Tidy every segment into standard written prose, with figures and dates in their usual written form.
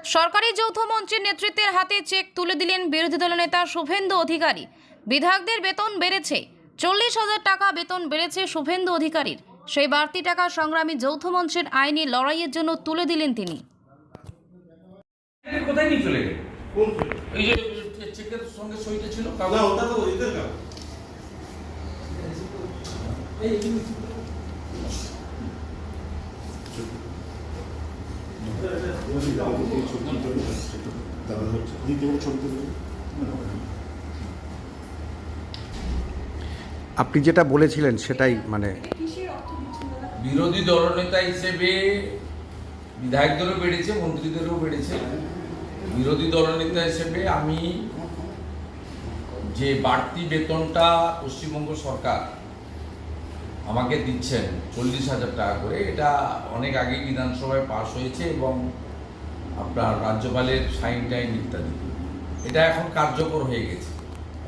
সরকারি যৌথ মঞ্চের নেতৃত্বের হাতে চেক তুলে দিলেন বিরোধী দলনেতা শুভেন্দু অধিকারী। বিধায়কদের বেতন বেড়েছে, 40,000 টাকা বেতন বেড়েছে শুভেন্দু অধিকারীর। সেই বাড়তি টাকা সংগ্রামী যৌথ মঞ্চের আইনি লড়াইয়ের জন্য তুলে দিলেন তিনি। কোথায় নিয়ে চলে গেল? এই যে চেকের সঙ্গে সইটা ছিল, না ওটা তো ওইদের কাজ। আপনি যেটা বলেছিলেন সেটাই মানে বিরোধী দলনেতা হিসেবে বিধায়কদেরও বেড়েছে, মন্ত্রীদেরও বেড়েছে। বিরোধী দলনেতা হিসেবে আমি যে বাড়তি বেতনটা পশ্চিমবঙ্গ সরকার আমাকে দিচ্ছেন 40,000 টাকা করে, এটা অনেক আগে বিধানসভায় পাশ হয়েছে এবং আপনার রাজ্যপালের সাইন টাইন ইত্যাদি, এটা এখন কার্যকর হয়ে গেছে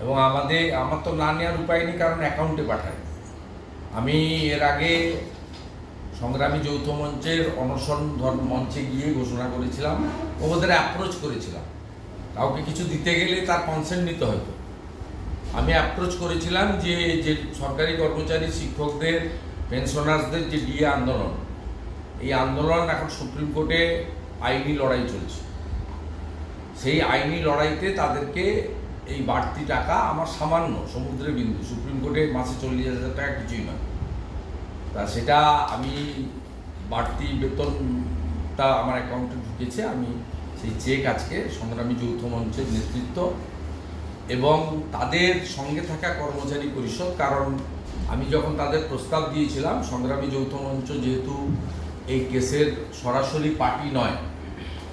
এবং আমার তো না নেওয়ার উপায় নেই, কারণ অ্যাকাউন্টে পাঠায়। আমি এর আগে সংগ্রামী যৌথ মঞ্চের অনশন মঞ্চে গিয়ে ঘোষণা করেছিলাম, ওদের অ্যাপ্রোচ করেছিলাম, কাউকে কিছু দিতে গেলে তার কনসেন্ট নিতে হতো। আমি অ্যাপ্রোচ করেছিলাম যে সরকারি কর্মচারী, শিক্ষকদের, পেনশনার্সদের যে ডিএ আন্দোলন, এই আন্দোলন এখন সুপ্রিম কোর্টে আইনি লড়াই চলছে। সেই আইনি লড়াইতে তাদেরকে এই বাড়তি টাকা, আমার সামান্য সমুদ্রের বিন্দু, সুপ্রিম কোর্টে মাসে 40,000 টাকা কিছুই নয়, তা সেটা আমি বাড়তি বেতনটা আমার অ্যাকাউন্টে ঢুকেছে। আমি সেই চেক আজকে সংগ্রামী যৌথ মঞ্চের নেতৃত্ব এবং তাদের সঙ্গে থাকা কর্মচারী পরিষদ, কারণ আমি যখন তাদের প্রস্তাব দিয়েছিলাম, সংগ্রামী যৌথ মঞ্চ যেহেতু এই কেসের সরাসরি পার্টি নয়,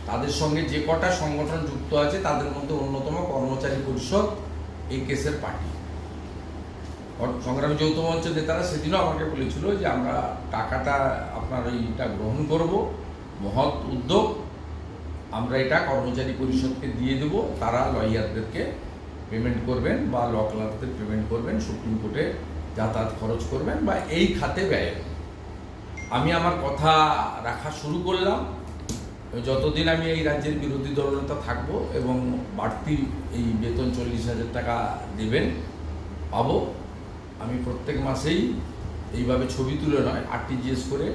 তাদের সঙ্গে যে কটা সংগঠন যুক্ত আছে তাদের মধ্যে অন্যতম কর্মচারী পরিষদ এই কেসের পার্টি। সংগ্রামী যৌথ মঞ্চের নেতারা সেদিনও আমাকে বলেছিল যে আমরা টাকাটা আপনার এইটা গ্রহণ করব, মহৎ উদ্যোগ, আমরা এটা কর্মচারী পরিষদকে দিয়ে দেব, তারা লয়ারদেরকে পেমেন্ট করবেন বা ল ক্লার্কদের পেমেন্ট করবেন, সুপ্রিম কোর্টে যাতায়াত খরচ করবেন বা এই খাতে ব্যয়। আমি আমার কথা রাখা শুরু করলাম। যতদিন আমি এই রাজ্যের বিরোধী দলনেতা থাকব এবং বাড়তি এই বেতন 40,000 টাকা দেবেন পাবো, আমি প্রত্যেক মাসেই এইভাবে ছবি তুলে নয়, আরটিজিএস করে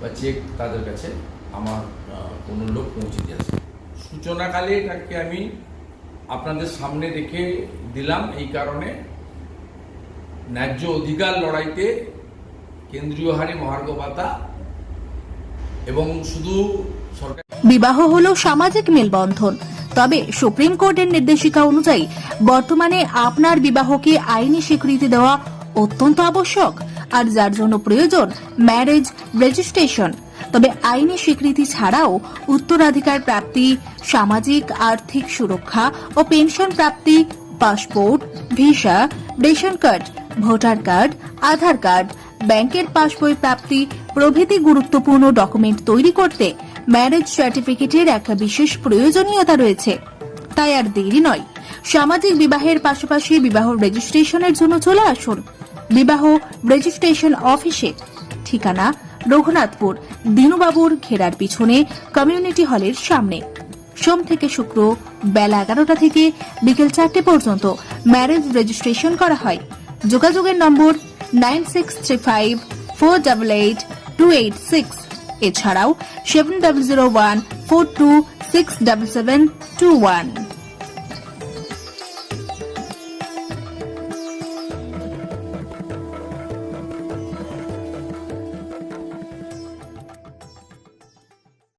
বা চেক তাদের কাছে আমার কোনো লোক পৌঁছে দিয়েছে। সূচনাকালে এটাকে আমি আপনাদের সামনে রেখে দিলাম এই কারণে, ন্যায্য অধিকার লড়াইতে কেন্দ্রীয় হারে মহার্ঘ ভাতা এবং শুধু সরকার। বিবাহ হলো সামাজিক মেলবন্ধন, তবে সুপ্রিম কোর্টের নির্দেশিকা অনুযায়ী বর্তমানে আপনার বিবাহকে আইনি স্বীকৃতি দেওয়া অত্যন্ত আবশ্যক, আর যার জন্য প্রয়োজন ম্যারেজ রেজিস্ট্রেশন। তবে আইনি স্বীকৃতি ছাড়াও উত্তরাধিকার প্রাপ্তি, সামাজিক আর্থিক সুরক্ষা ও পেনশন প্রাপ্তি, passport, visa, ration card, voter card, Aadhaar card, ব্যাংকের পাসবই প্রাপ্তি প্রভৃতি গুরুত্বপূর্ণ ডকুমেন্ট তৈরি করতে ম্যারেজ সার্টিফিকেটের একটা বিশেষ প্রয়োজনীয়তা রয়েছে। তাই আর দেরি নয়, সামাজিক বিবাহের পাশাপাশি বিবাহ রেজিস্ট্রেশনের জন্য চলে আসুন বিবাহ রেজিস্ট্রেশন অফিসে। ঠিকানা রঘুনাথপুর দিনুবাবুর ঘেরার পিছনে কমিউনিটি হলের সামনে। সোম থেকে শুক্র বেলা 11টা থেকে বিকেল 4টে পর্যন্ত ম্যারেজ রেজিস্ট্রেশন করা হয়। যোগাযোগের নম্বর 9635488286, এছাড়াও 700142677721।